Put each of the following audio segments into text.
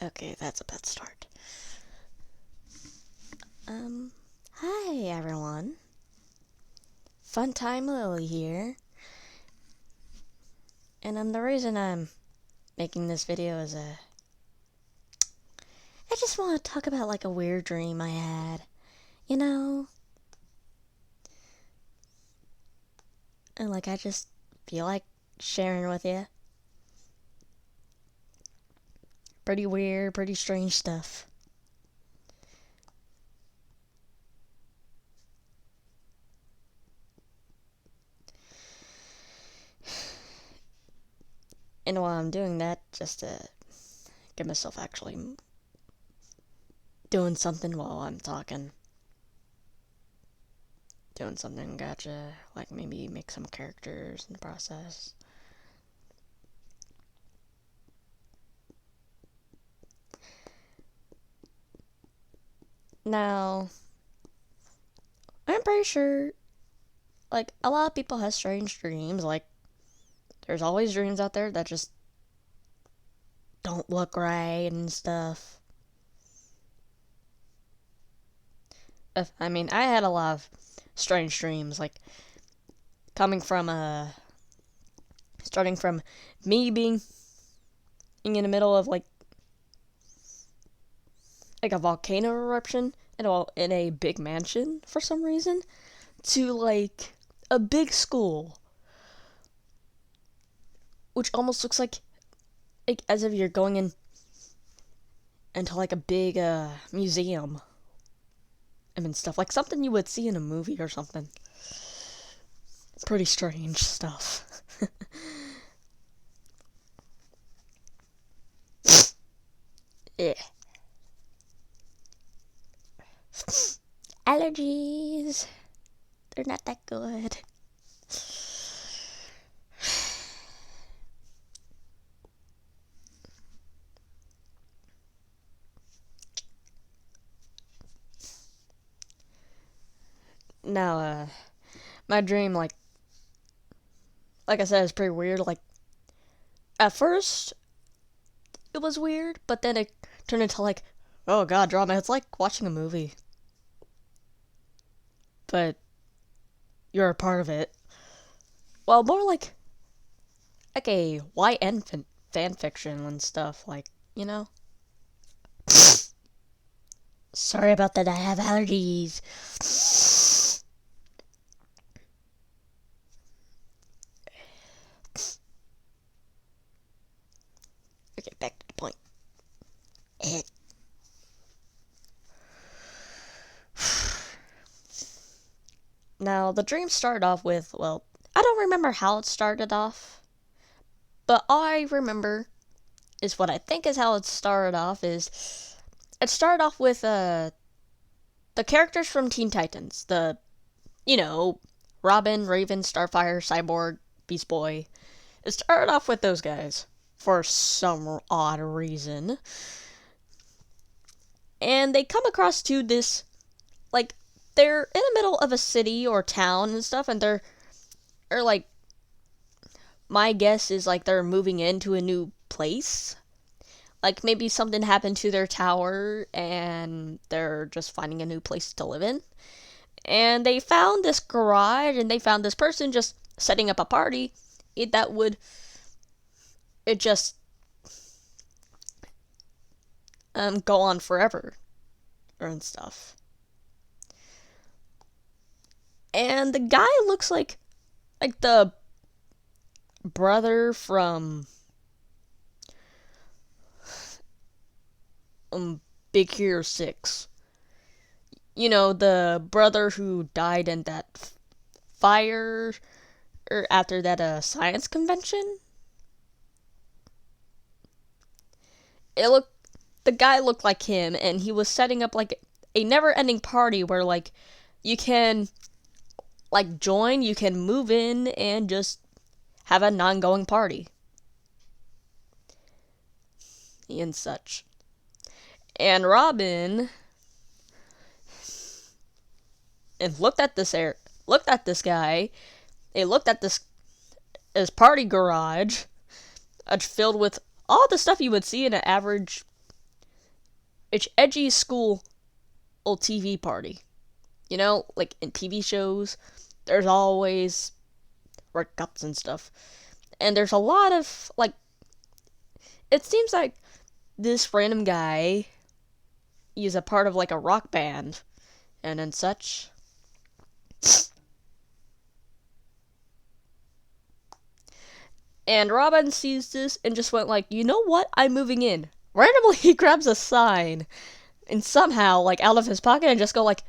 Okay, that's a bad start. Hi everyone. Fun Time Lily here. And the reason I'm making this video is I just want to talk about like a weird dream I had. You know? And like I just feel like sharing with you. Pretty weird, pretty strange stuff. And while I'm doing that, just to get myself actually doing something while I'm talking. Doing something, gotcha. Like maybe make some characters in the process. Now, I'm pretty sure, like, a lot of people have strange dreams. Like, there's always dreams out there that just don't look right and stuff. I mean, I had a lot of strange dreams, like, coming from, starting from me being in the middle of, like a volcano eruption in a big mansion for some reason, to, like, a big school, which almost looks like as if you're going into like a big museum and stuff, like something you would see in a movie or something. Pretty strange stuff. Yeah. Allergies. They're not that good. Now, my dream, like I said, is pretty weird. Like, at first, it was weird, but then it turned into like, oh god, drama. It's like watching a movie, but you're a part of it. Well, more like a YN fan fiction and stuff. Like, you know. Sorry about that. I have allergies. Okay, back to the point. Now, the dream started off with, well, I don't remember how it started off, but all I remember is what I think is how it started off is it started off with the characters from Teen Titans, the, you know, Robin, Raven, Starfire, Cyborg, Beast Boy. It started off with those guys for some odd reason. And they come across to this, like, they're in the middle of a city or town and stuff, and they're like, my guess is like they're moving into a new place. Like maybe something happened to their tower and they're just finding a new place to live in. And they found this garage and they found this person just setting up a party that would it just go on forever and stuff. And the guy looks like the brother from Big Hero 6. You know, the brother who died in that fire or after that science convention. It looked The guy looked like him, and he was setting up like a never-ending party where like you can like join, you can move in, and just have a non-going party and such. And Robin and looked at this guy. They looked at this party garage, filled with all the stuff you would see in an average it's edgy school old TV party. You know, like in TV shows, there's always workouts and stuff. And there's a lot of, like, it seems like this random guy is a part of, like, a rock band and such. And Robin sees this and just went like, you know what? I'm moving in. Randomly, he grabs a sign and somehow, like, out of his pocket and just go like,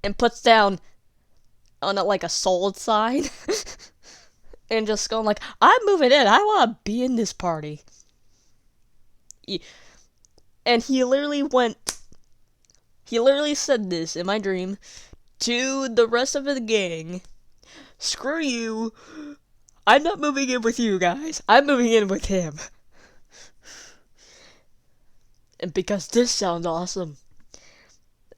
and puts down on it like a sold sign. And just going like, I'm moving in. I want to be in this party. And he literally said this in my dream to the rest of the gang. Screw you. I'm not moving in with you guys. I'm moving in with him. And because this sounds awesome.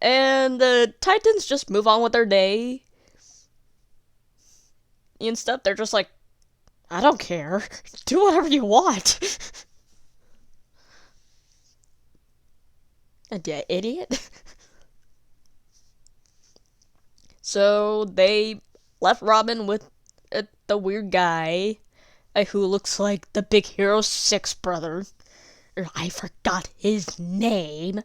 And the Titans just move on with their day. And stuff. They're just like, I don't care. Do whatever you want. Yeah, idiot. So they left Robin with the weird guy who looks like the Big Hero 6 brother. I forgot his name.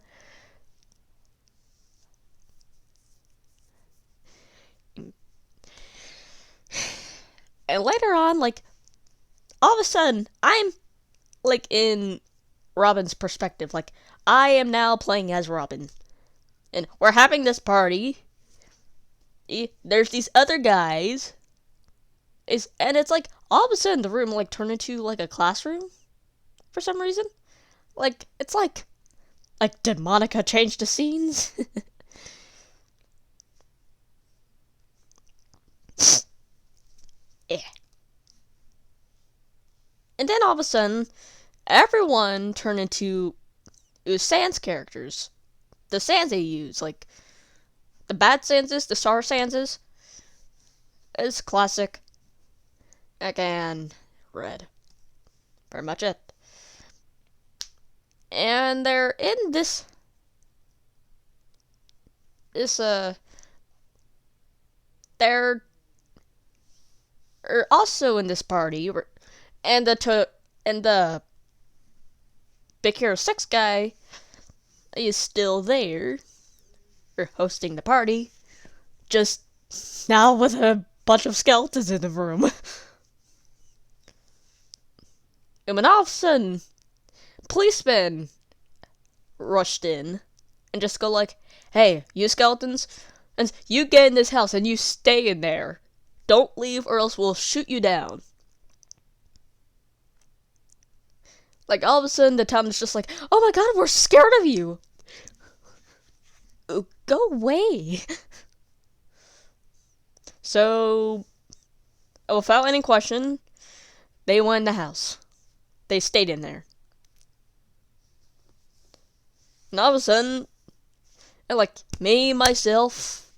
And later on, like, all of a sudden, I'm, like, in Robin's perspective. Like, I am now playing as Robin. And we're having this party. There's these other guys. And it's like, all of a sudden, the room, like, turned into, like, a classroom. For some reason. Like, it's like, did Monica change the scenes? Yeah. And then all of a sudden, everyone turned into Sans characters. The Sans they use, like, the bad Sanses, the Star Sanses, is classic. Again, red. Pretty much it. And they're in this, they're also in this party, and the Big Hero 6 guy is still there, or hosting the party, just now with a bunch of skeletons in the room. And when all of a sudden, policemen rushed in and just go like, hey, you skeletons, and you get in this house and you stay in there. Don't leave or else we'll shoot you down. Like, all of a sudden, the town is just like, oh my god, we're scared of you. Oh, go away. So, without any question, they went in the house. They stayed in there. And all of a sudden, like, me, myself,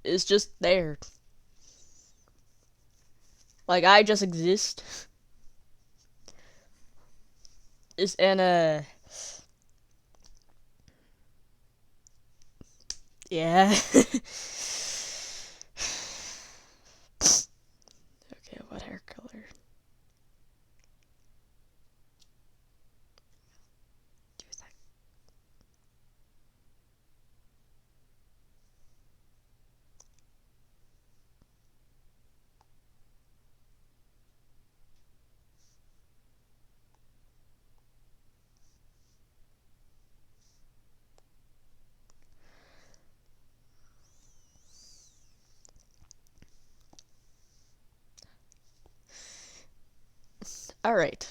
is just there. Like, I just exist. And, yeah. Okay, what hair color? Alright.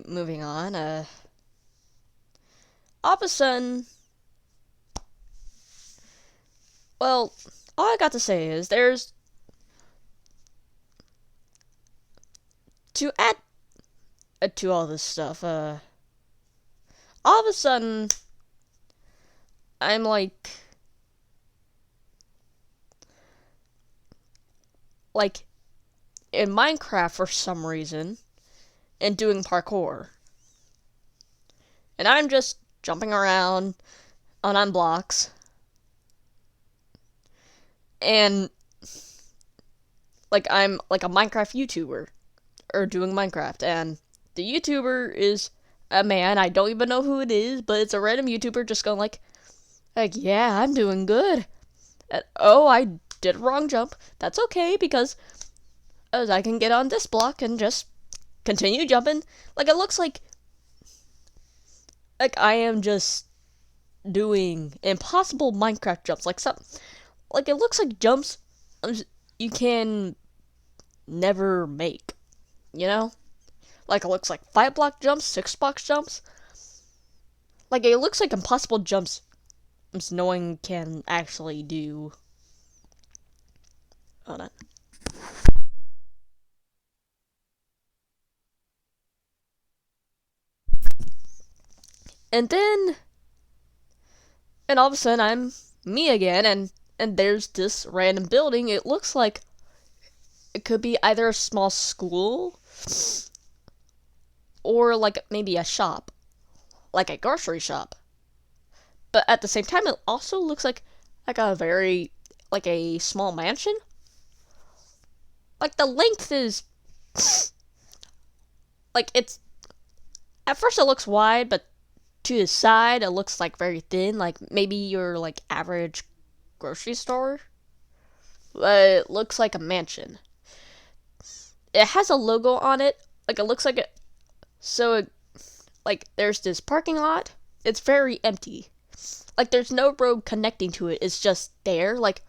Moving on, all of a sudden, well, all I got to say is to add to all this stuff, all of a sudden, I'm like in Minecraft for some reason, and doing parkour. and I'm just jumping around on blocks, and like I'm like a Minecraft YouTuber or doing Minecraft, and the YouTuber is a man. I don't even know who it is, but it's a random YouTuber just going like yeah, I'm doing good. Oh, I did a wrong jump. That's okay because as I can get on this block and just continue jumping. Like it looks like I am just doing impossible Minecraft jumps. Like it looks like jumps you can never make. You know? Like it looks like 5 block jumps, 6 block jumps. Like it looks like impossible jumps no one can actually do. Hold on. And then and all of a sudden I'm me again, and there's this random building. It looks like it could be either a small school or like maybe a shop, like a grocery shop. But at the same time, it also looks like a very like a small mansion. Like the length is like it's at first it looks wide, but to the side it looks like very thin, like maybe your like average grocery store. But it looks like a mansion. It has a logo on it. Like it looks like it. So it, like there's this parking lot. It's very empty. Like there's no road connecting to it. It's just there, like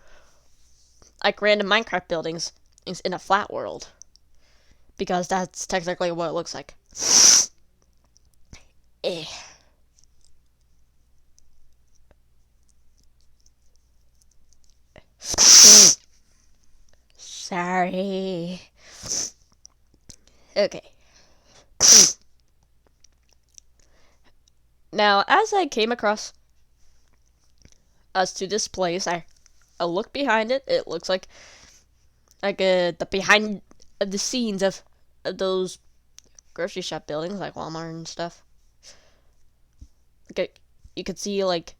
random Minecraft buildings in a flat world. Because that's technically what it looks like. Eh. Sorry. Okay. Now, as I came across us to this place, I look behind it. It looks like the behind of the scenes of those grocery shop buildings, like Walmart and stuff. Like you could see like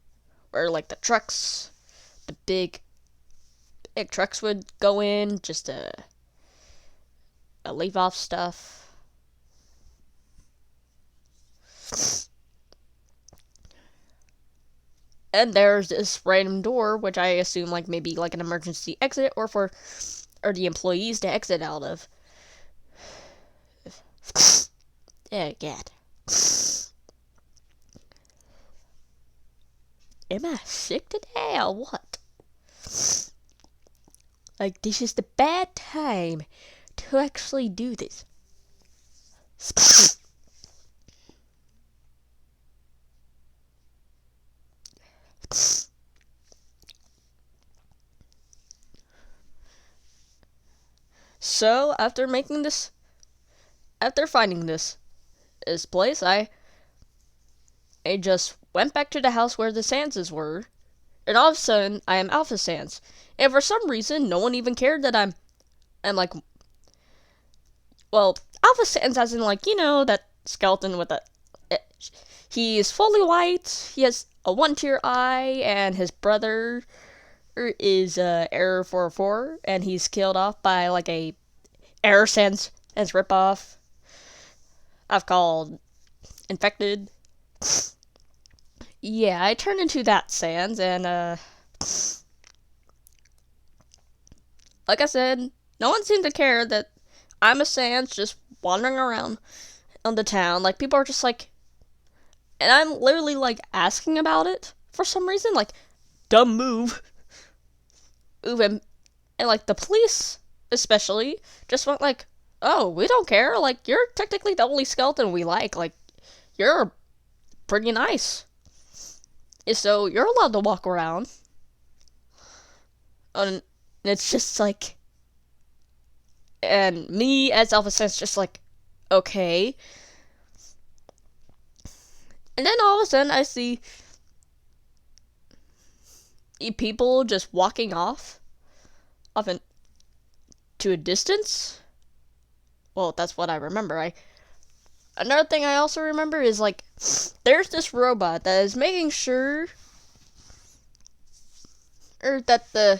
where like the trucks, the big trucks would go in just to leave off stuff. And there's this random door, which I assume like maybe like an emergency exit or the employees to exit out of. Oh god. Am I sick today or what? Like this is the bad time to actually do this. So after finding this place, I just went back to the house where the Sanses were, and all of a sudden I am Alpha Sans, and for some reason no one even cared that I'm like, well, Alpha Sans as in like that skeleton with a. He's fully white. He has a one-tier eye, and his brother is Error 44, and he's killed off by like a Error Sans as ripoff. I've called Infected. Yeah, I turned into that Sans, and like I said, no one seemed to care that I'm a Sans just wandering around on the town. Like people are just like, and I'm literally like asking about it for some reason, like dumb move. Ooh, and like the police especially just went like, oh, we don't care. Like you're technically the only skeleton we like. Like you're pretty nice. So you're allowed to walk around. And it's just like, and me as Alpha Sense just like, okay. And then all of a sudden I see people just walking off to a distance. Well, that's what I remember. Another thing I also remember is like there's this robot that is making sure or that the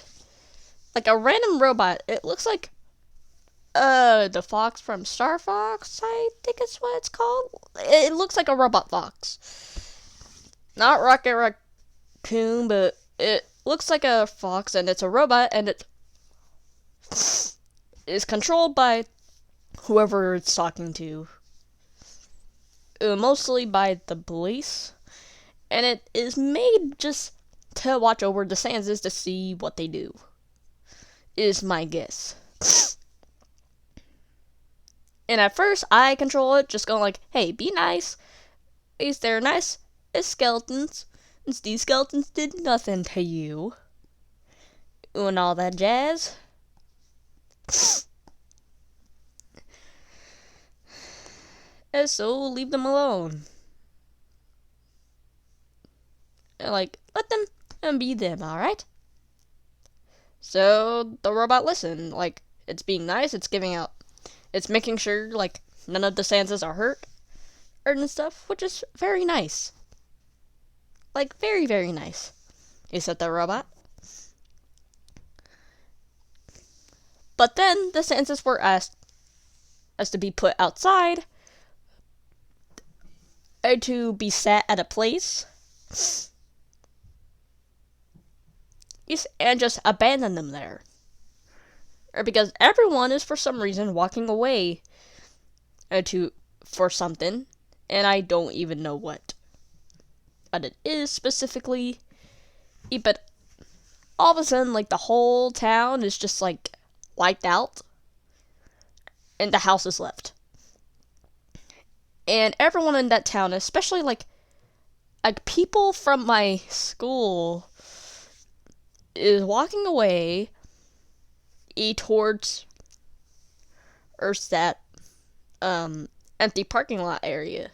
like a random robot, it looks like the fox from Star Fox, I think it's what it's called. It looks like a robot fox. Not Rocket Raccoon, but it looks like a fox and it's a robot and it is controlled by whoever it's talking to. Mostly by the police. And it is made just to watch over the Sanses to see what they do. Is my guess. And at first, I control it, just going like, hey, be nice. Is they're nice as skeletons. And these skeletons did nothing to you. And all that jazz. And so, leave them alone. And like, let them be them, alright? So, the robot listened. Like, it's being nice, it's giving out. It's making sure, like, none of the Sanses are hurt. And stuff, which is very nice. Like, very, very nice. He said the robot. But then, the Sanses were asked to be put outside. And to be sat at a place. And just abandon them there. Or because everyone is for some reason walking away for something, and I don't even know what it is specifically. But all of a sudden, like the whole town is just like wiped out, and the house is left, and everyone in that town, especially like people from my school, is walking away towards that empty parking lot area.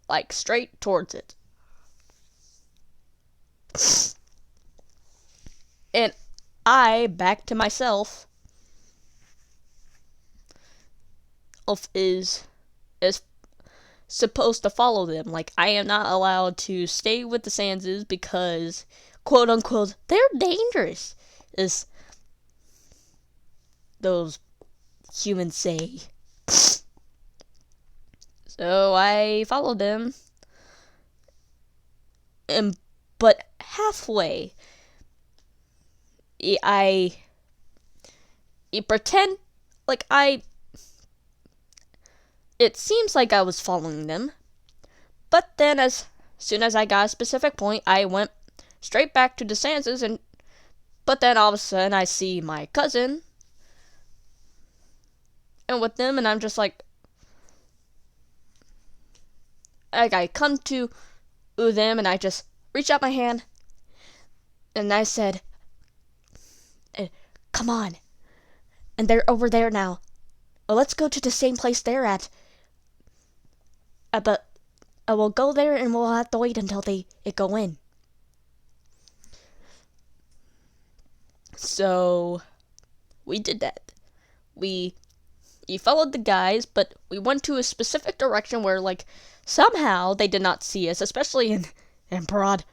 Like straight towards it. And I, back to myself, is supposed to follow them. Like, I am not allowed to stay with the Sanses because, quote unquote, they're dangerous, as those humans say. So I followed them, but halfway, I pretend like it seems like I was following them, but then as soon as I got a specific point, I went straight back to the Sanses, but then all of a sudden I see my cousin, and with them, and I'm just like I come to them, and I just reach out my hand, and I said, come on, and they're over there now. Well, let's go to the same place they're at. But we'll go there and we'll have to wait until it go in. So we did that. We followed the guys, but we went to a specific direction where like somehow they did not see us, especially in broad.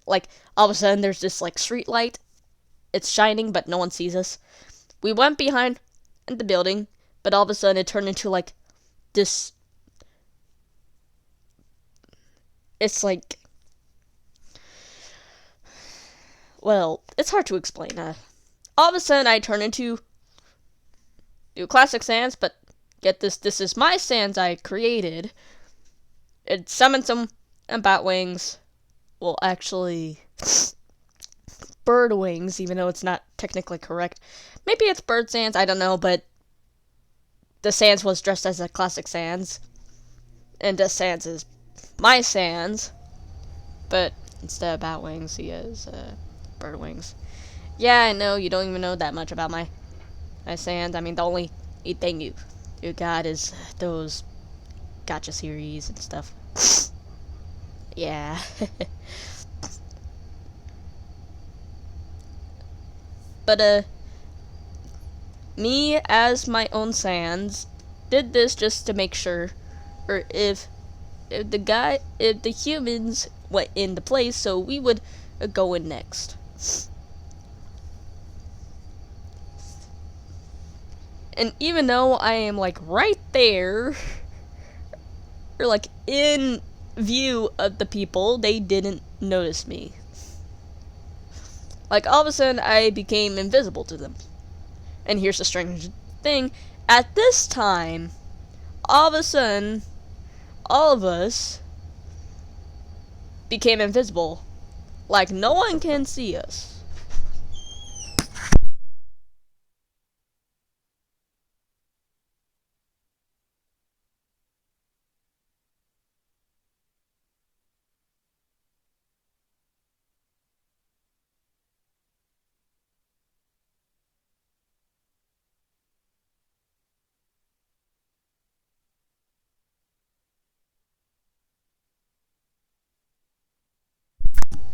Like all of a sudden there's this like street light. It's shining, but no one sees us. We went behind the building, but all of a sudden it turned into like this. It's like, well, it's hard to explain. All of a sudden, I turn into classic Sans, but get this is my Sans I created. It summons some bat wings. Well, actually, bird wings, even though it's not technically correct. Maybe it's bird Sans, I don't know, but the Sans was dressed as a classic Sans. And the Sans is my Sans, but instead of bat wings, he has bird wings. Yeah, I know you don't even know that much about my Sans. I mean, the only thing you got is those gacha series and stuff. Yeah. But me as my own Sans did this just to make sure, or if the humans went into place, so we would go in next. And even though I am like right there, or like in view of the people, they didn't notice me. Like all of a sudden I became invisible to them. And here's the strange thing, at this time, all of a sudden, all of us became invisible. Like no one can see us.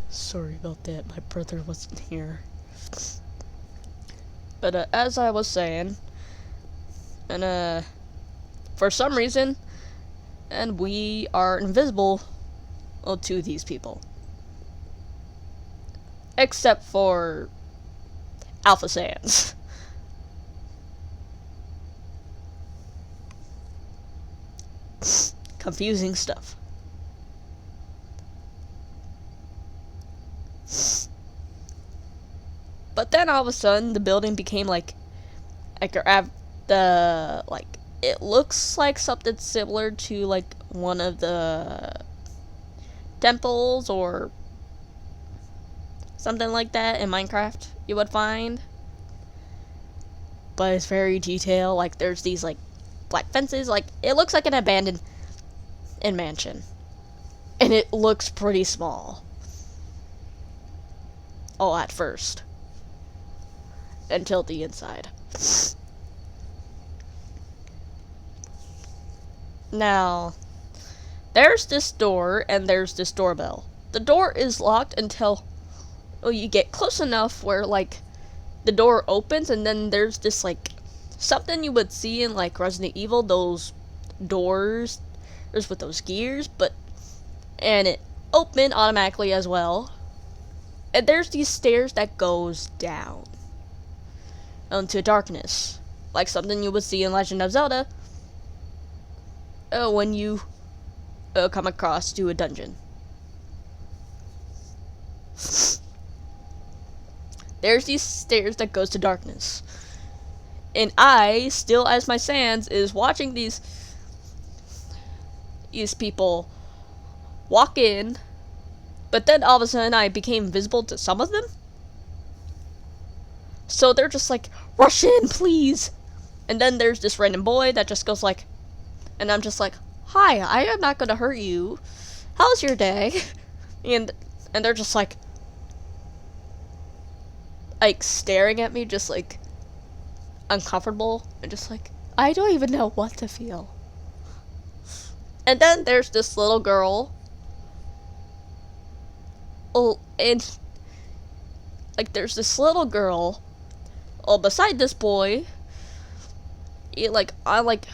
Sorry about that, my brother wasn't here. But as I was saying, and for some reason, and we are invisible to these people. Except for Alpha Sans. Confusing stuff. But then all of a sudden, the building became like the like it looks like something similar to like one of the temples or something like that in Minecraft you would find. But it's very detailed. Like there's these like black fences. Like it looks like an abandoned mansion, and it looks pretty small. Oh, at first. Until the inside. Now, there's this door and there's this doorbell. The door is locked until you get close enough where like the door opens, and then there's this like something you would see in like Resident Evil, those doors with those gears, and it opened automatically as well. And there's these stairs that goes down into darkness, like something you would see in Legend of Zelda when you come across to a dungeon. There's these stairs that goes to darkness, and I, still as my Sans, is watching these people walk in, but then all of a sudden I became visible to some of them. So they're just like, rush in, please. And then there's this random boy that just goes like, and I'm just like, hi, I am not gonna hurt you. How's your day? And they're just like staring at me, just like uncomfortable, and just like, I don't even know what to feel. And then there's this little girl. Oh, and like there's this little girl beside this boy. I like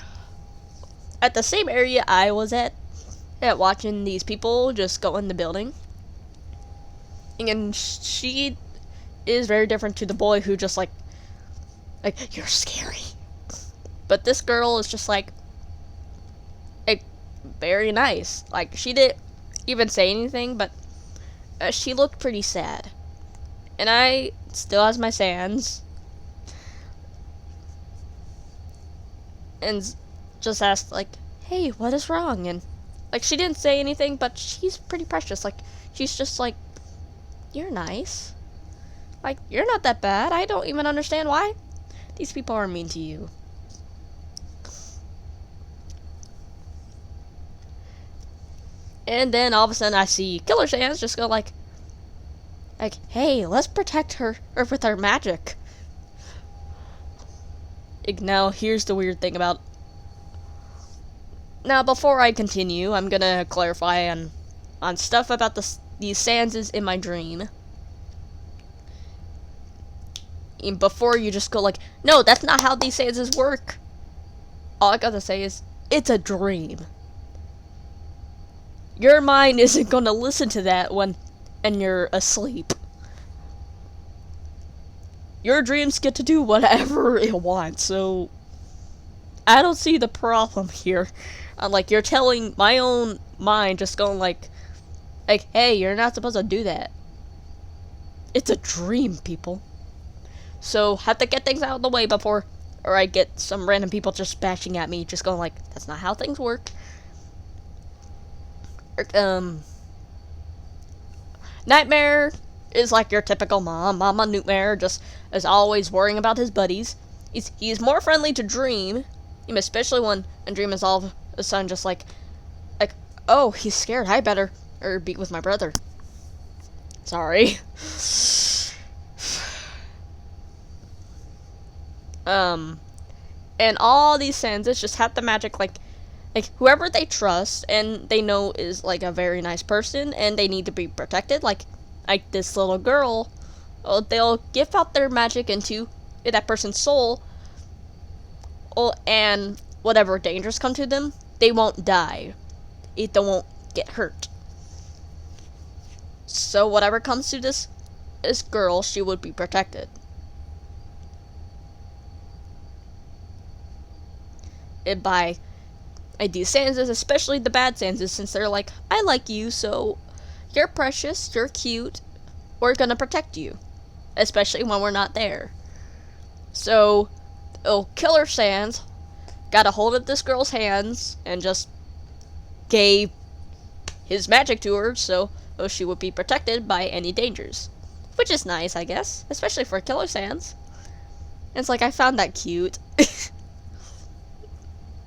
at the same area I was at watching these people just go in the building. And she is very different to the boy who just like you're scary. But this girl is just like very nice. Like she didn't even say anything, but she looked pretty sad. And I still has my Sans, and just asked like, hey, what is wrong? And like she didn't say anything, but she's pretty precious. Like she's just like, you're nice. Like you're not that bad. I don't even understand why these people are mean to you. And then all of a sudden I see Killer Sans just go like, hey, let's protect her with our magic. Now, here's the weird thing about... Now, before I continue, I'm gonna clarify on stuff about these Sanses in my dream. And before you just go like, no, that's not how these Sanses work. All I gotta say is, it's a dream. Your mind isn't gonna listen to that when you're asleep. Your dreams get to do whatever it wants, so I don't see the problem here. I'm like, you're telling my own mind, just going like, hey, you're not supposed to do that. It's a dream, people. So, have to get things out of the way before, or I get some random people just bashing at me, just going like, that's not how things work. Nightmare is like your typical Mama Nightmare, just is always worrying about his buddies. He's more friendly to Dream, especially when Dream is all of a sudden just like, oh, he's scared, I better be with my brother. Sorry. And all these Sanses just have the magic, like whoever they trust and they know is like a very nice person and they need to be protected, like this little girl, they'll give out their magic into that person's soul, and whatever dangers come to them, they won't die. They won't get hurt. So whatever comes to this girl, she would be protected. And by these Sanses, especially the bad Sanses, since they're like, I like you, so you're precious, you're cute, we're gonna protect you. Especially when we're not there. So, Killer Sans got a hold of this girl's hands and just gave his magic to her, so she would be protected by any dangers. Which is nice, I guess, especially for Killer Sans. And it's like, I found that cute.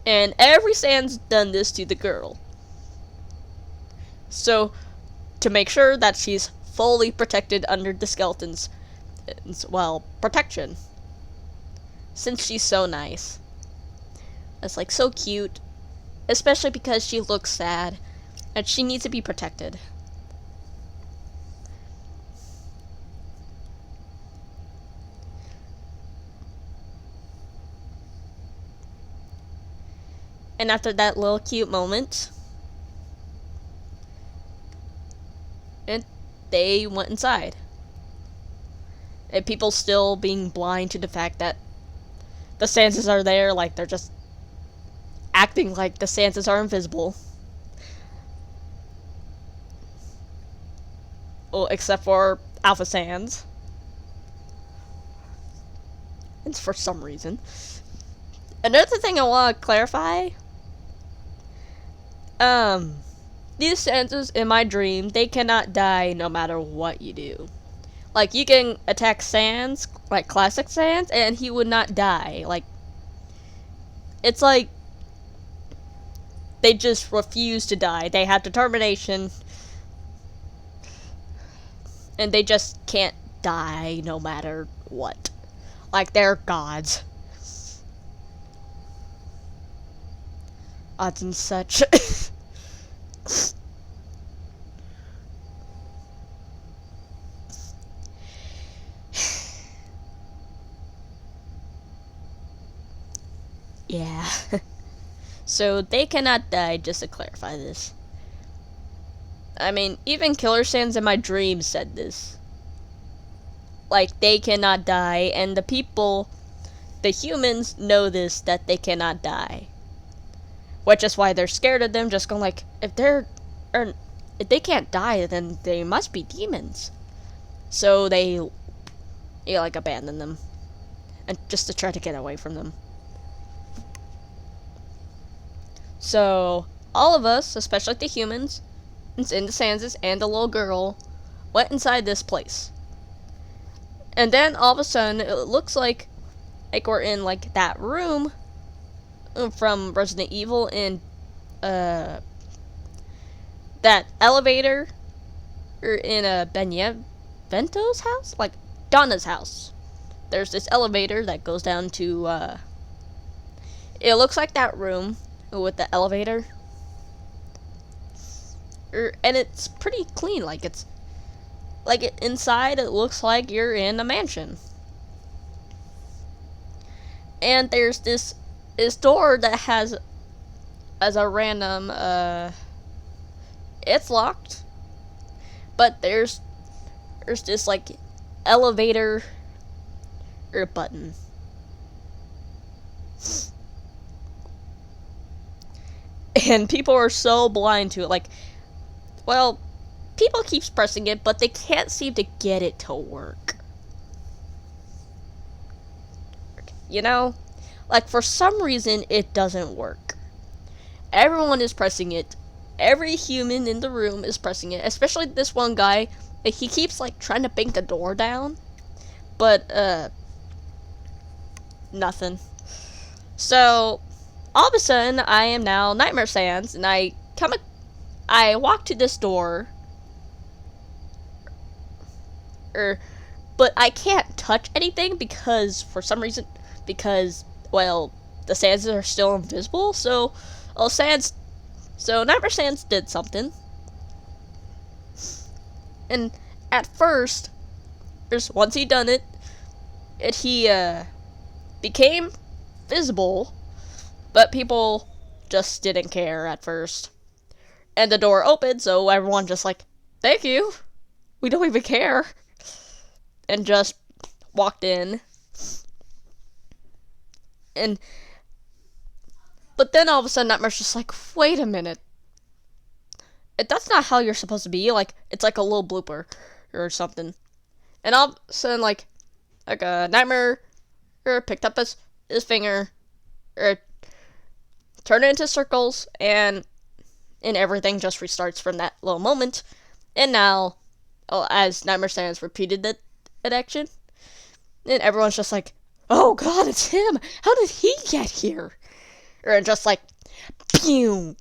And every Sans done this to the girl. So, to make sure that she's fully protected under the skeleton's, protection. Since she's so nice. It's like so cute. Especially because she looks sad. And she needs to be protected. And after that little cute moment, and they went inside. And people still being blind to the fact that the Sanses are there, like they're just acting like the Sanses are invisible. Well, except for Alpha Sans. It's for some reason. Another thing I want to clarify. These Sanses in my dream, they cannot die no matter what you do. Like, you can attack Sans, like classic Sans, and he would not die. Like, it's like they just refuse to die. They have determination, and they just can't die no matter what. Like, they're gods. Odds and such. Yeah. So they cannot die, just to clarify this. I mean, even Killer Sans in my dreams said this. Like, they cannot die, and the people, the humans, know this, that they cannot die. Which is why they're scared of them, just going like, if they can't die, then they must be demons. So they like, abandon them. And just to try to get away from them. So, all of us, especially the humans, and the Sanses, and the little girl, went inside this place. And then, all of a sudden, it looks like we're in, like, that room from Resident Evil, in, that elevator, or in, Bento's house? Like, Donna's house. There's this elevator that goes down to, it looks like that room with the elevator, and it's pretty clean. Like, it's like inside it looks like you're in a mansion. And there's this door that has as a random it's locked, but there's this like elevator or button. And people are so blind to it, like, well, people keeps pressing it, but they can't seem to get it to work. You know? Like, for some reason, it doesn't work. Everyone is pressing it. Every human in the room is pressing it, especially this one guy. He keeps, like, trying to bang the door down, but, nothing. So, all of a sudden, I am now Nightmare Sans, and I walk to this door, but I can't touch anything because, for some reason, well, the Sans are still invisible, so Nightmare Sans did something. And at first, once he done it, he became visible, but people just didn't care at first. And the door opened, so everyone just like, thank you, we don't even care, and just walked in. But then all of a sudden, Nightmare's just like, wait a minute, that's not how you're supposed to be. Like, it's like a little blooper or something. And all of a sudden, like a Nightmare picked up his finger, turned it into circles, and everything just restarts from that little moment. And now, as Nightmare Sans repeated that action, and everyone's just like, oh god, it's him! How did he get here? Or just like, pew!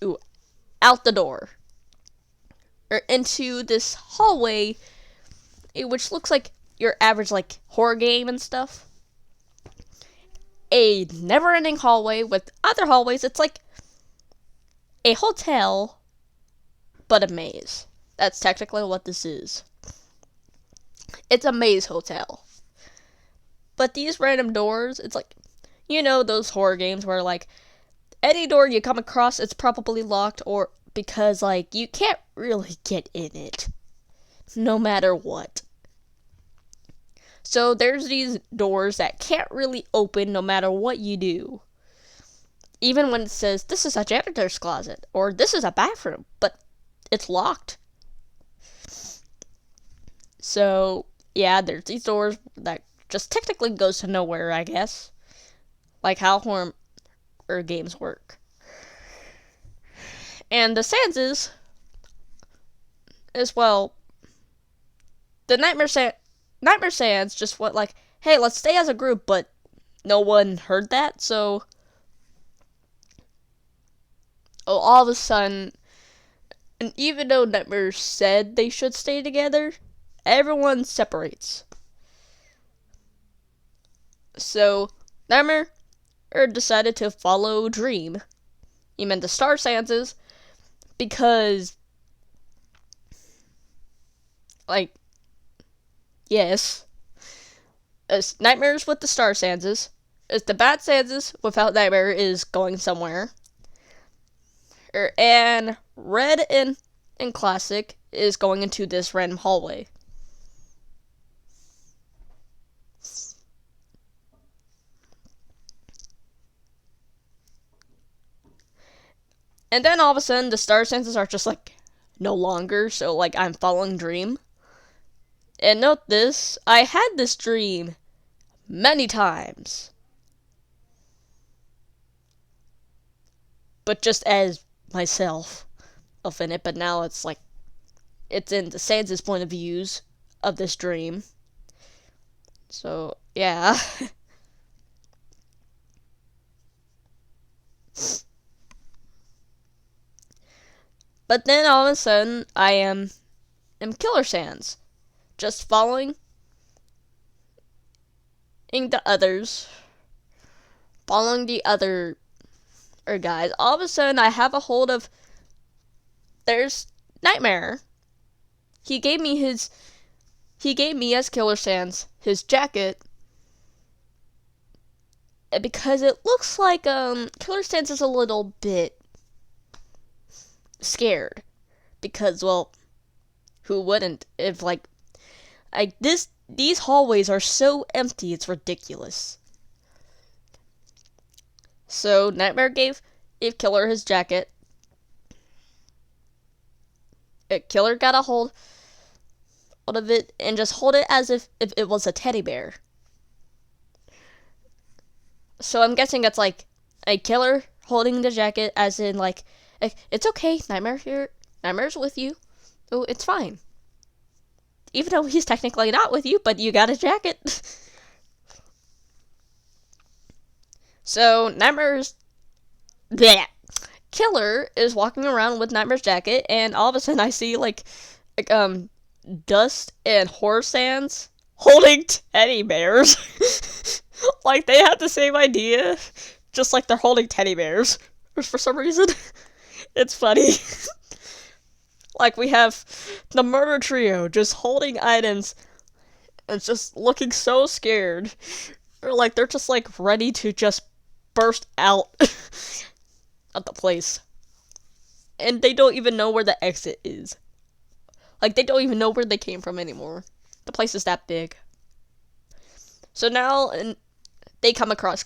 Ooh, out the door. Or into this hallway, which looks like your average, like, horror game and stuff. A never-ending hallway with other hallways. It's like a hotel, but a maze. That's technically what this is. It's a maze hotel. But these random doors, it's like, you know, those horror games where, like, any door you come across, it's probably locked, or because, like, you can't really get in it, no matter what. So there's these doors that can't really open no matter what you do. Even when it says, this is a janitor's closet, or this is a bathroom, but it's locked. So, yeah, there's these doors that just technically goes to nowhere, I guess. Like how horror games work. And the Sanses, as well, the Nightmare Sans just went like, hey, let's stay as a group, but no one heard that, so all of a sudden, and even though Nightmare said they should stay together, everyone separates. So Nightmare decided to follow Dream, even the Star Sanses, because, like, yes, as Nightmares with the Star Sanses, as the Bad Sanses without Nightmare is going somewhere, and Red and Classic is going into this random hallway. And then all of a sudden, the Star Sanses are just like, no longer, so like I'm following Dream. And note this, I had this dream many times. But just as myself in it, but now it's like, it's in the Sans' point of views of this dream. So, yeah. But then all of a sudden, I am Killer Sans. Just following the others. Following the other guys. All of a sudden, I have a hold of, there's Nightmare. He gave me as Killer Sans his jacket, because it looks like Killer Stance is a little bit scared because, well, who wouldn't if these hallways are so empty it's ridiculous. So Nightmare gave Killer his jacket. Killer got a hold of it and just hold it as if it was a teddy bear. So I'm guessing it's like a Killer holding the jacket as in like it's okay, Nightmare here. Nightmare's with you. Oh, it's fine. Even though he's technically not with you, but you got a jacket. So Nightmare's bleh. Killer is walking around with Nightmare's jacket, and all of a sudden I see like Dust and Horror Sands holding teddy bears. Like they have the same idea, just like they're holding teddy bears for some reason. It's funny. Like we have the murder trio just holding items and just looking so scared. Or like they're just like ready to just burst out of the place. And they don't even know where the exit is. Like they don't even know where they came from anymore. The place is that big. So now they come across.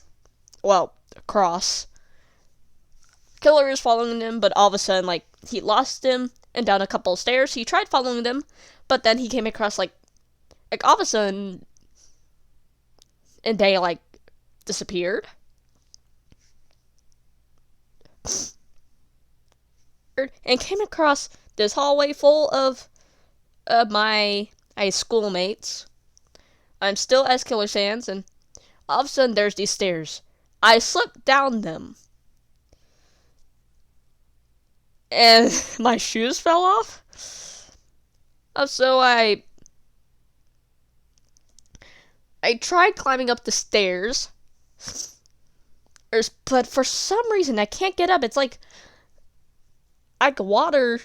Killer is following them, but all of a sudden, like, he lost him and down a couple of stairs. He tried following them, but then he came across, like all of a sudden, and they, like, disappeared. And came across this hallway full of my schoolmates. I'm still as Killer Sands, and all of a sudden, there's these stairs. I slipped down them. And my shoes fell off. So I tried climbing up the stairs, but for some reason I can't get up. It's like water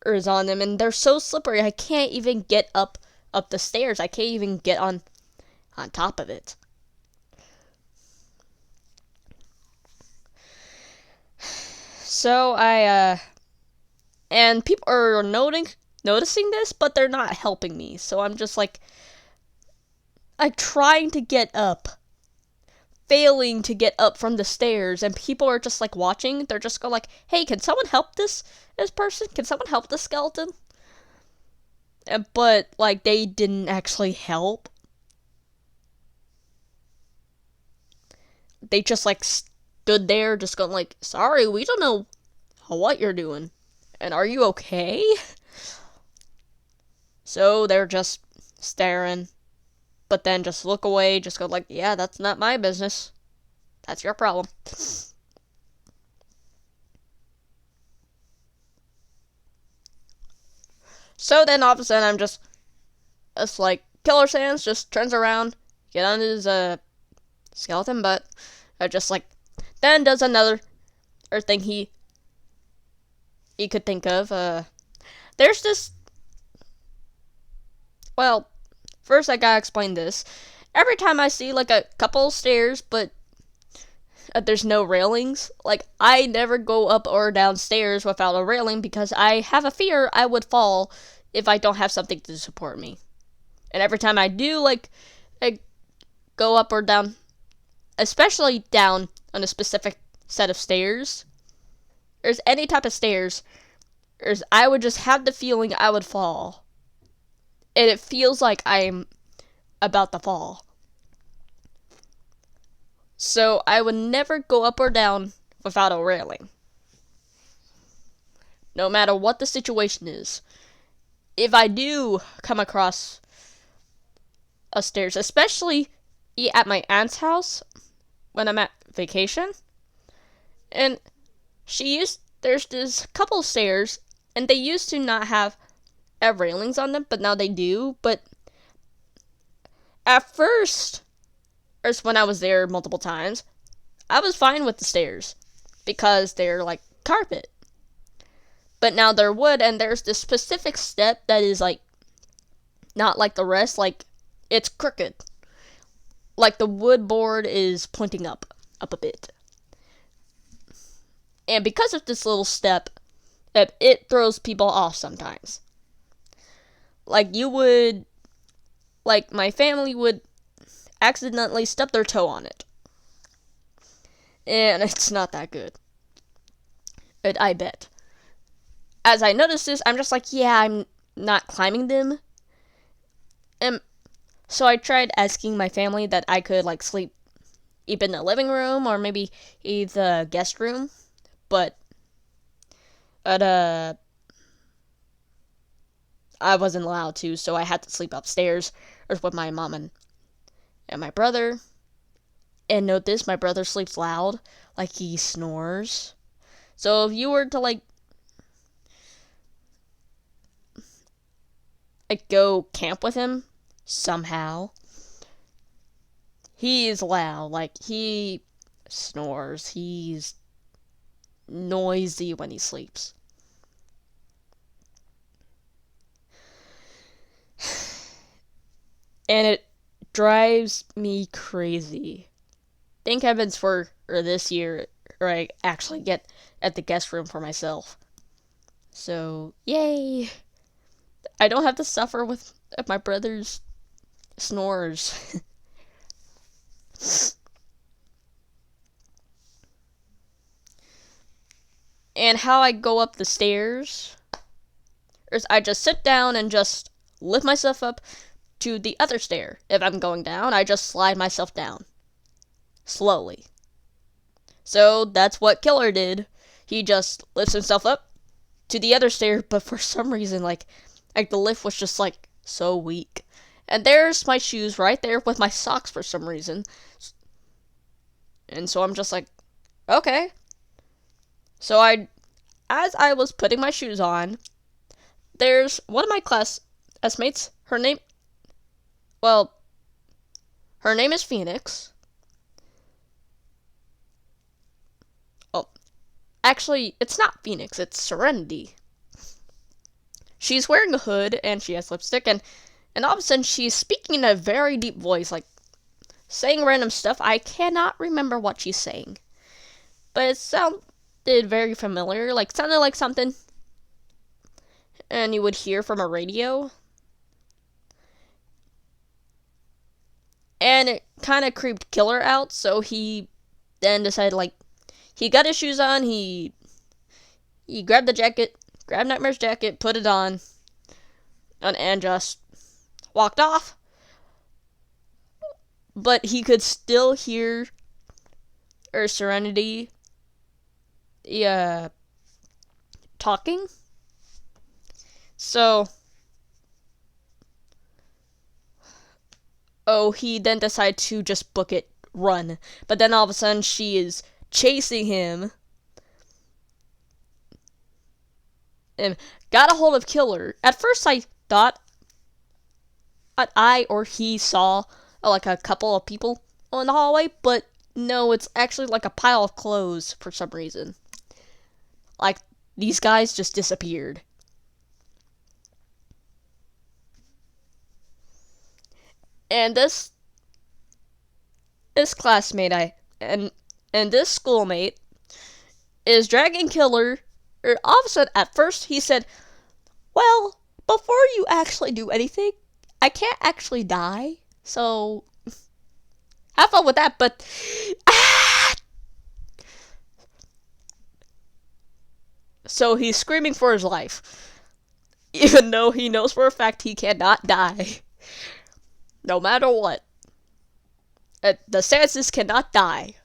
is on them, and they're so slippery. I can't even get up the stairs. I can't even get on top of it. So and people are noticing this, but they're not helping me. So I'm just like, I'm trying to get up, failing to get up from the stairs, and people are just like watching. They're just going like, hey, can someone help this person? Can someone help this skeleton? But like they didn't actually help. They just like stood there just going like, sorry, we don't know what you're doing. And are you okay? So they're just staring, but then just look away, just go like, yeah, that's not my business. That's your problem. So then all of a sudden it's like, Killer Sands just turns around, get on his skeleton butt, just like, then does another thing he could think of. There's this. Well, first I gotta explain this. Every time I see like a couple stairs, but there's no railings, like I never go up or down stairs without a railing because I have a fear I would fall if I don't have something to support me. And every time I do, like, I go up or down, especially down on a specific set of stairs, there's any type of stairs, I would just have the feeling I would fall. And it feels like I'm about to fall. So I would never go up or down without a railing. No matter what the situation is. If I do come across a stairs, especially at my aunt's house when I'm at vacation, and there's this couple stairs, and they used to not have railings on them, but now they do. But at first, or when I was there multiple times, I was fine with the stairs because they're like carpet. But now they're wood, and there's this specific step that is like not like the rest, like it's crooked. like the wood board is pointing up a bit. And because of this little step, it throws people off sometimes. Like my family would accidentally stub their toe on it. And it's not that good. I bet. As I notice this, I'm just like, yeah, I'm not climbing them. And so I tried asking my family that I could like sleep either in the living room or maybe in the guest room. But I wasn't allowed to, so I had to sleep upstairs with my mom and my brother. And note this, my brother sleeps loud, like he snores. So if you were to like go camp with him somehow, he's loud, like he snores, he's noisy when he sleeps. And it drives me crazy. Thank heavens for this year, or I actually get at the guest room for myself. So, yay! I don't have to suffer with my brother's snores. And how I go up the stairs is I just sit down and just lift myself up to the other stair. If I'm going down, I just slide myself down. Slowly. So that's what Killer did. He just lifts himself up to the other stair, but for some reason, like the lift was just like so weak. And there's my shoes right there with my socks for some reason. And so I'm just like, okay. So as I was putting my shoes on, there's one of my classmates. Her name is Phoenix. Oh, actually, it's not Phoenix, it's Serenity. She's wearing a hood, and she has lipstick, and all of a sudden, she's speaking in a very deep voice, like, saying random stuff. I cannot remember what she's saying. But it sounded very familiar, like, sounded like something and you would hear from a radio. And it kind of creeped Killer out, so he then decided, like, he got his shoes on, he grabbed the jacket, grabbed Nightmare's jacket, put it on, and just walked off. But he could still hear Serenity talking. So, he then decided to just book it, run. But then all of a sudden, she is chasing him and got a hold of Killer. At first, I thought I or he saw like a couple of people in the hallway, but no, it's actually like a pile of clothes for some reason. Like, these guys just disappeared. And this classmate and this schoolmate is dragging Killer. Or all of a sudden, at first, he said, "Well, before you actually do anything, I can't actually die, so have fun with that." But so he's screaming for his life, even though he knows for a fact he cannot die, no matter what. The Sansis cannot die,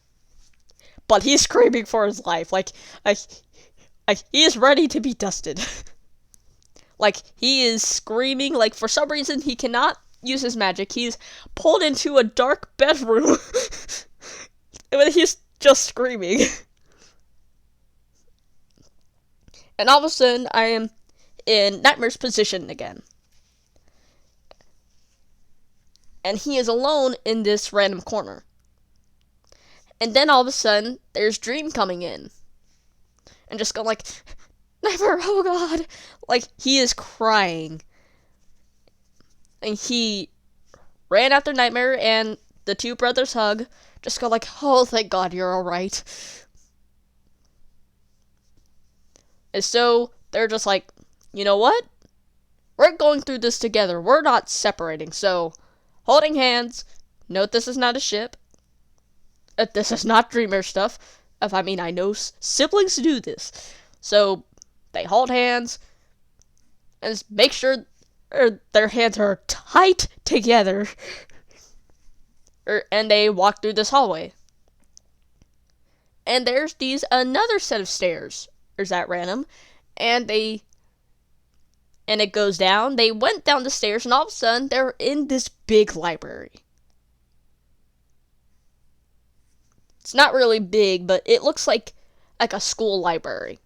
but he's screaming for his life, like he is ready to be dusted. Like, he is screaming, like, for some reason he cannot use his magic. He's pulled into a dark bedroom. And he's just screaming. And all of a sudden, I am in Nightmare's position again. And he is alone in this random corner. And then all of a sudden, there's Dream coming in. And just going like, "Nightmare, oh god." Like, he is crying. And he ran after Nightmare, and the two brothers hug, just go like, oh, thank God you're alright. And so they're just like, you know what? We're going through this together. We're not separating. So, holding hands. Note this is not a ship. This is not dreamer stuff. I know siblings do this. So, they hold hands and make sure their hands are tight together. And they walk through this hallway. And there's another set of stairs. Is that random? And it goes down. They went down the stairs, and all of a sudden, they're in this big library. It's not really big, but it looks like a school library.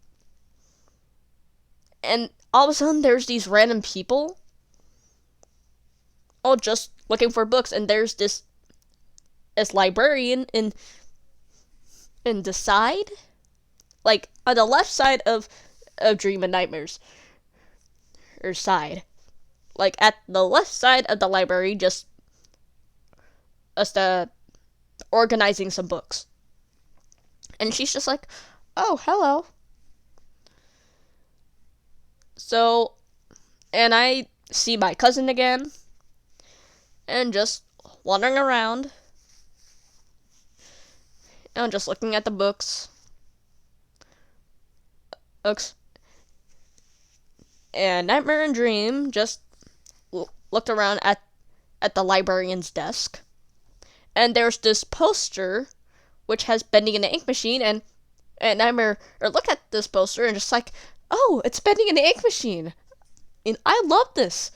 And all of a sudden, there's these random people, all just looking for books, and there's this librarian in the side, like on the left side of Dream and Nightmares, or side, like at the left side of the library, just organizing some books. And she's just like, oh, hello. So, and I see my cousin again, and just wandering around, and just looking at the books. And Nightmare and Dream just looked around at the librarian's desk, and there's this poster which has Bending in the Ink Machine, and Nightmare look at this poster and just like, oh, it's Bending in the Ink Machine, and I love this.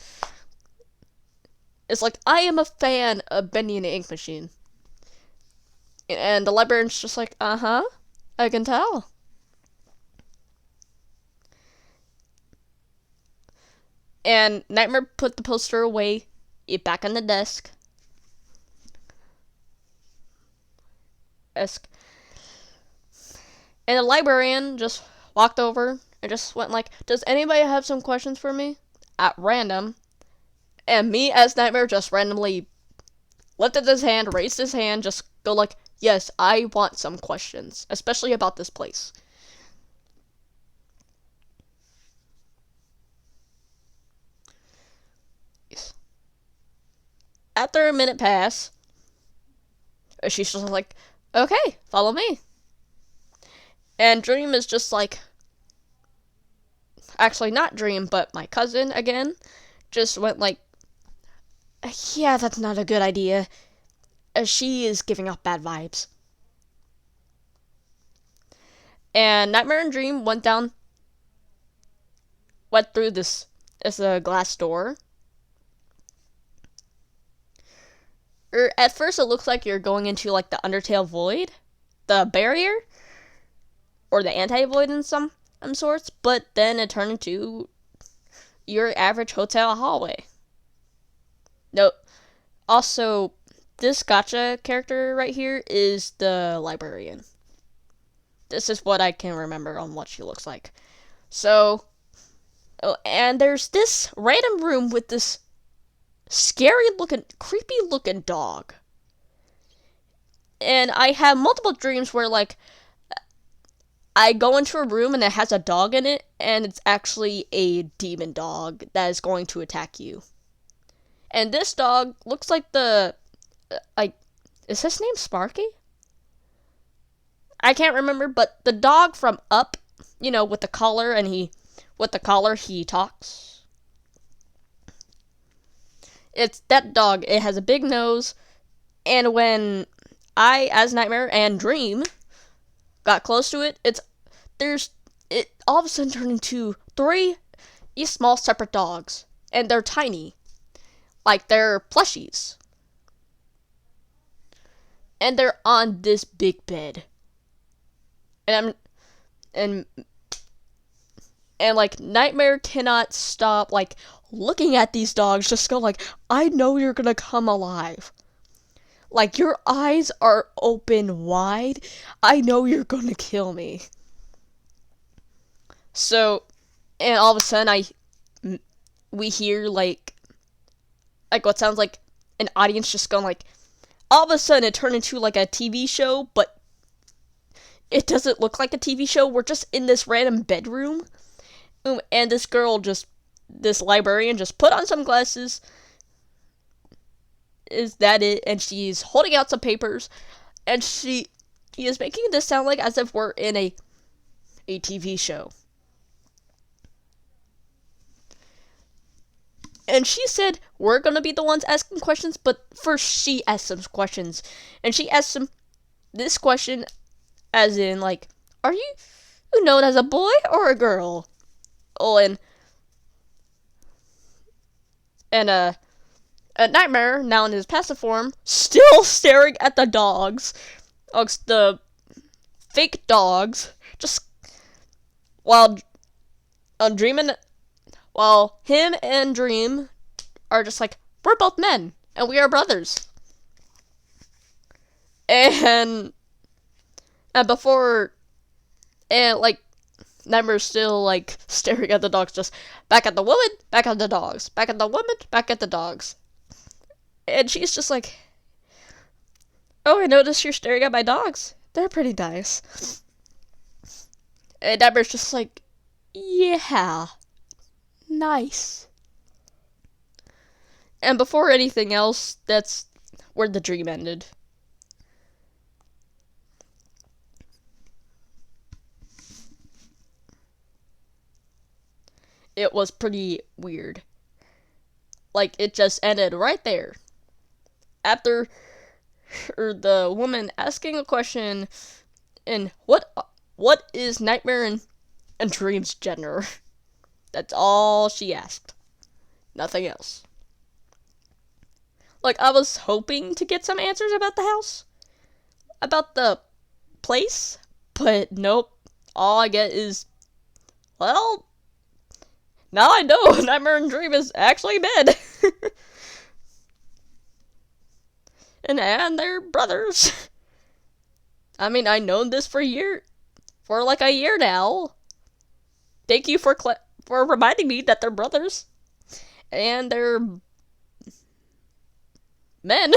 It's like, I am a fan of Bending in the Ink Machine. And the librarian's just like, uh-huh, I can tell. And Nightmare put the poster away, back on the desk. And the librarian just walked over and just went like, does anybody have some questions for me? At random. And me as Nightmare just randomly lifted his hand, raised his hand, just go like, yes, I want some questions, especially about this place. Yes. After a minute pass, she's just like, okay, follow me. And Dream is just like, actually not Dream, but my cousin again, just went like, yeah, that's not a good idea. She is giving off bad vibes. And Nightmare and Dream went through this glass door. At first it looks like you're going into like the Undertale void, the barrier, or the anti-void in some sorts, but then it turned into your average hotel hallway. No, also, this gacha character right here is the librarian. This is what I can remember on what she looks like. So, and there's this random room with this creepy looking dog. And I have multiple dreams where, like, I go into a room and it has a dog in it, and it's actually a demon dog that is going to attack you. And this dog looks like is his name Sparky? I can't remember, but the dog from Up, with the collar, and he talks. It's that dog. It has a big nose, and when I, as Nightmare and Dream, got close to it, it all of a sudden turned into 3 small separate dogs, and they're tiny, like they're plushies, and they're on this big bed, and like Nightmare cannot stop like looking at these dogs, just go like, I know you're gonna come alive. Like, your eyes are open wide. I know you're gonna kill me. So, and all of a sudden we hear like what sounds like an audience just going like, all of a sudden it turned into like a TV show, but it doesn't look like a TV show. We're just in this random bedroom, and this librarian just put on some glasses. Is that it? And she's holding out some papers, and she is making this sound like as if we're in a TV show. And she said, we're gonna be the ones asking questions, but first she asked some questions. And she asked him this question, as in, like, are you known as a boy or a girl? Oh, and a Nightmare, now in his passive form, still staring at the dogs. The fake dogs. Just while Dreaming, while him and Dream are just like, we're both men, and we are brothers. And before, and like, Nightmare's still like staring at the dogs, just back at the woman, back at the dogs, back at the woman, back at the dogs. And she's just like, oh, I noticed you're staring at my dogs. They're pretty nice. And Nightmare's just like, yeah, nice. And before anything else, that's where the dream ended. It was pretty weird. Like, it just ended right there. After the woman asking a question, and what is Nightmare and Dream's gender? That's all she asked. Nothing else. Like, I was hoping to get some answers about the house, about the place, but nope. All I get is, well, now I know Nightmare and Dream is actually men. and they're brothers. I mean, I known this for like a year now. Thank you for reminding me that they're brothers. And they're men.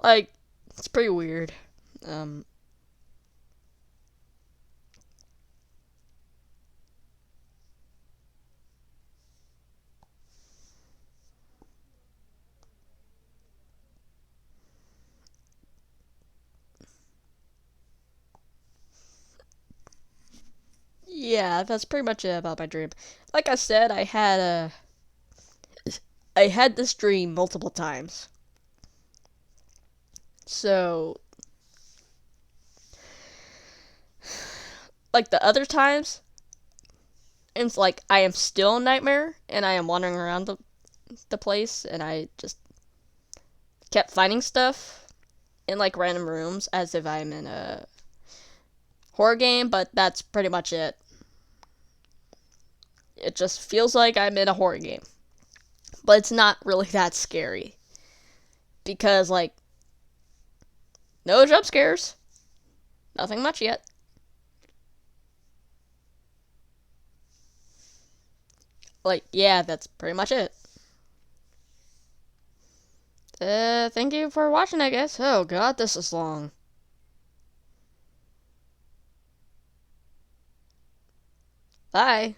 Like, it's pretty weird. Yeah, that's pretty much it about my dream. Like I said, I had this dream multiple times. So, like the other times, it's like I am still a Nightmare, and I am wandering around the place, and I just kept finding stuff in like random rooms as if I'm in a horror game, but that's pretty much it. It just feels like I'm in a horror game. But it's not really that scary. Because, like, no jump scares. Nothing much yet. Like, yeah, that's pretty much it. Thank you for watching, I guess. Oh god, this is long. Bye.